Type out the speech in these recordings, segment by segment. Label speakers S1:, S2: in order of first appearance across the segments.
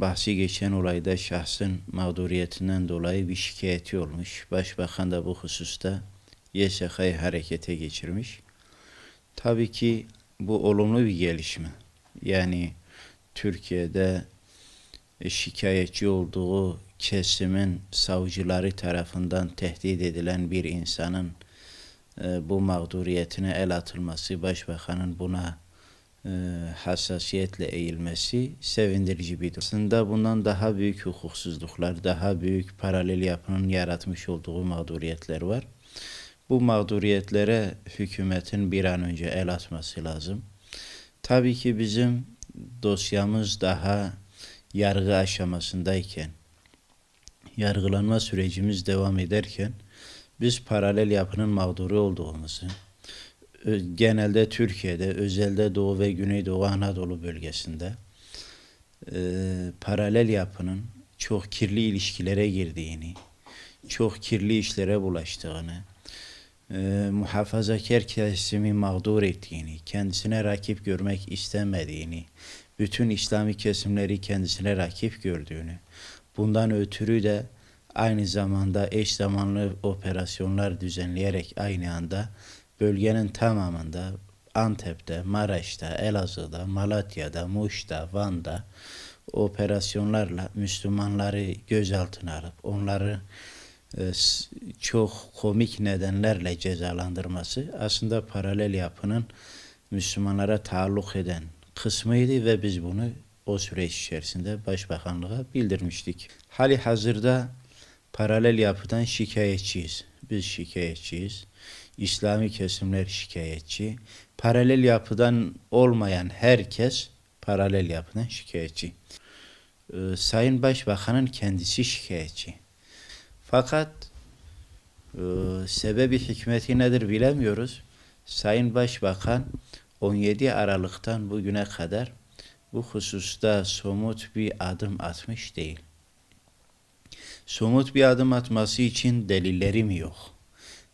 S1: bahsi geçen olayda şahsın mağduriyetinden dolayı bir şikayeti olmuş. Başbakan da bu hususta YSK'yı harekete geçirmiş. Tabii ki bu olumlu bir gelişme. Yani Türkiye'de şikayetçi olduğu kesimin savcıları tarafından tehdit edilen bir insanın bu mağduriyetine el atılması, başbakanın buna hassasiyetle eğilmesi sevindirici bir durum. Aslında bundan daha büyük hukuksuzluklar, daha büyük paralel yapının yaratmış olduğu mağduriyetler var. Bu mağduriyetlere hükümetin bir an önce el atması lazım. Tabii ki bizim dosyamız daha yargı aşamasındayken, yargılanma sürecimiz devam ederken biz paralel yapının mağduru olduğumuzu, genelde Türkiye'de, özelde Doğu ve Güneydoğu Anadolu bölgesinde paralel yapının çok kirli ilişkilere girdiğini, çok kirli işlere bulaştığını, muhafazakar kesimi mağdur ettiğini, kendisine rakip görmek istemediğini, bütün İslami kesimleri kendisine rakip gördüğünü, bundan ötürü de aynı zamanda eş zamanlı operasyonlar düzenleyerek aynı anda bölgenin tamamında Antep'te, Maraş'ta, Elazığ'da, Malatya'da, Muş'ta, Van'da operasyonlarla Müslümanları gözaltına alıp onları çok komik nedenlerle cezalandırması aslında paralel yapının Müslümanlara taalluk eden kısmıydı ve biz bunu o süreç içerisinde Başbakanlığa bildirmiştik. Hali hazırda paralel yapıdan şikayetçiyiz. Biz şikayetçiyiz. İslami kesimler şikayetçi. Paralel yapıdan olmayan herkes paralel yapıdan şikayetçi. Sayın Başbakan'ın kendisi şikayetçi. Fakat sebebi hikmeti nedir bilemiyoruz. Sayın Başbakan 17 Aralık'tan bugüne kadar bu hususta somut bir adım atmış değil. Somut bir adım atması için delilleri mi yok?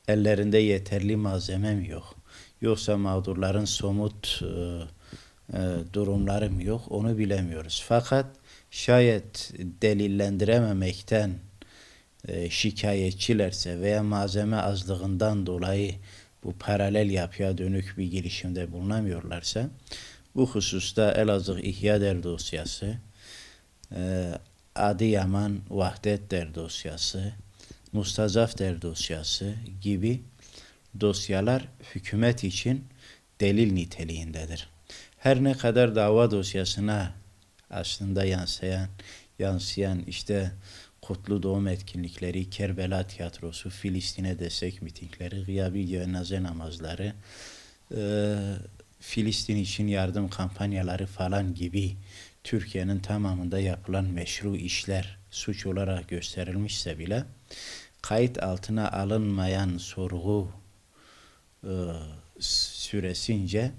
S1: Ellerinde yeterli malzeme mi yok? Yoksa mağdurların somut durumları mı yok? Onu bilemiyoruz. Fakat şayet delillendirememekten şikayetçilerse veya malzeme azlığından dolayı bu paralel yapıya dönük bir girişimde bulunamıyorlarsa bu hususta Elazığ İhya dosyası, Adıyaman Vahdet dosyası, Mustazaf dosyası gibi dosyalar hükümet için delil niteliğindedir. Her ne kadar dava dosyasına aslında yansıyan işte Kutlu Doğum etkinlikleri, Kerbela tiyatrosu, Filistin'e destek mitingleri, gıyabi cenaze namazları, Filistin için yardım kampanyaları falan gibi Türkiye'nin tamamında yapılan meşru işler suç olarak gösterilmişse bile kayıt altına alınmayan sorgu süresince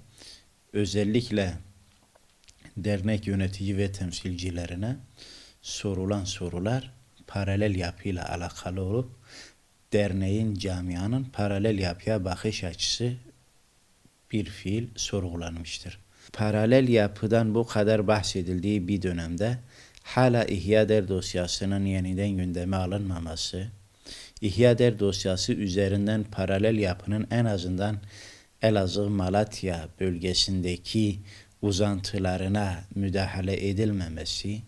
S1: özellikle dernek yönetici ve temsilcilerine sorulan sorular paralel yapıyla alakalı olup derneğin, camianın paralel yapıya bakış açısı bir fiil sorgulanmıştır. Paralel yapıdan bu kadar bahsedildiği bir dönemde hala İhya dosyasının yeniden gündeme alınmaması, İhya dosyası üzerinden paralel yapının en azından Elazığ, Malatya bölgesindeki uzantılarına müdahale edilmemesi,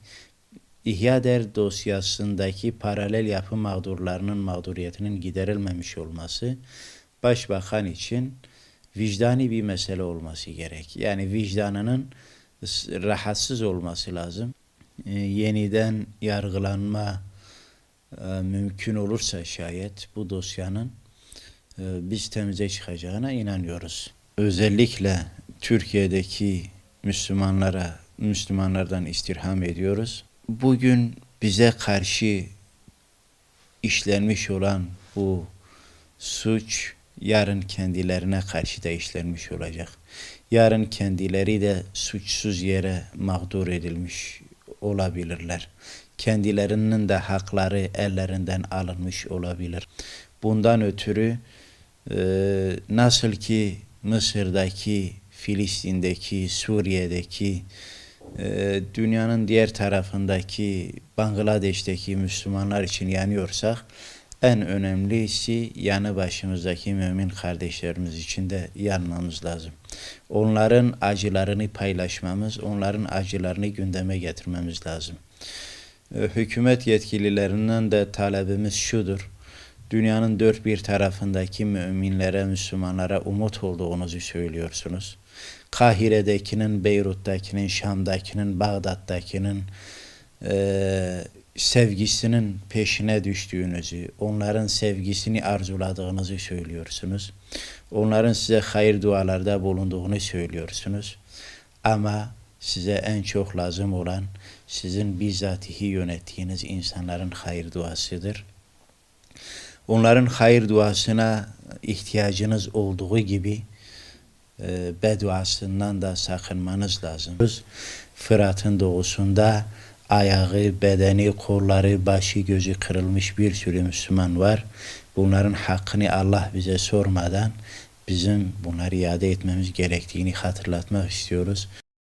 S1: İhya dosyasındaki paralel yapı mağdurlarının mağduriyetinin giderilmemiş olması Başbakan için vicdani bir mesele olması gerek. Yani vicdanının rahatsız olması lazım. Yeniden yargılanma mümkün olursa şayet bu dosyanın biz temize çıkacağına inanıyoruz. Özellikle Türkiye'deki Müslümanlardan istirham ediyoruz. Bugün bize karşı işlenmiş olan bu suç yarın kendilerine karşı da işlenmiş olacak. Yarın kendileri de suçsuz yere mağdur edilmiş olabilirler. Kendilerinin de hakları ellerinden alınmış olabilir. Bundan ötürü nasıl ki Mısır'daki, Filistin'deki, Suriye'deki Dünyanın diğer tarafındaki Bangladeş'teki Müslümanlar için yanıyorsak, en önemlisi yanı başımızdaki mümin kardeşlerimiz için de yanmamız lazım. Onların acılarını paylaşmamız, onların acılarını gündeme getirmemiz lazım. Hükümet yetkililerinden de talebimiz şudur: dünyanın dört bir tarafındaki müminlere, Müslümanlara umut olduğunuzu söylüyorsunuz. Kahire'dekinin, Beyrut'takinin, Şam'dakinin, Bağdat'takinin sevgisinin peşine düştüğünüzü, onların sevgisini arzuladığınızı söylüyorsunuz. Onların size hayır dualarda bulunduğunu söylüyorsunuz. Ama size en çok lazım olan sizin bizzatihi yönettiğiniz insanların hayır duasıdır. Onların hayır duasına ihtiyacınız olduğu gibi bedduasından da sakınmanız lazım. Fırat'ın doğusunda ayağı, bedeni, kolları, başı, gözü kırılmış bir sürü Müslüman var. Bunların hakkını Allah bize sormadan bizim bunları iade etmemiz gerektiğini hatırlatmak istiyoruz.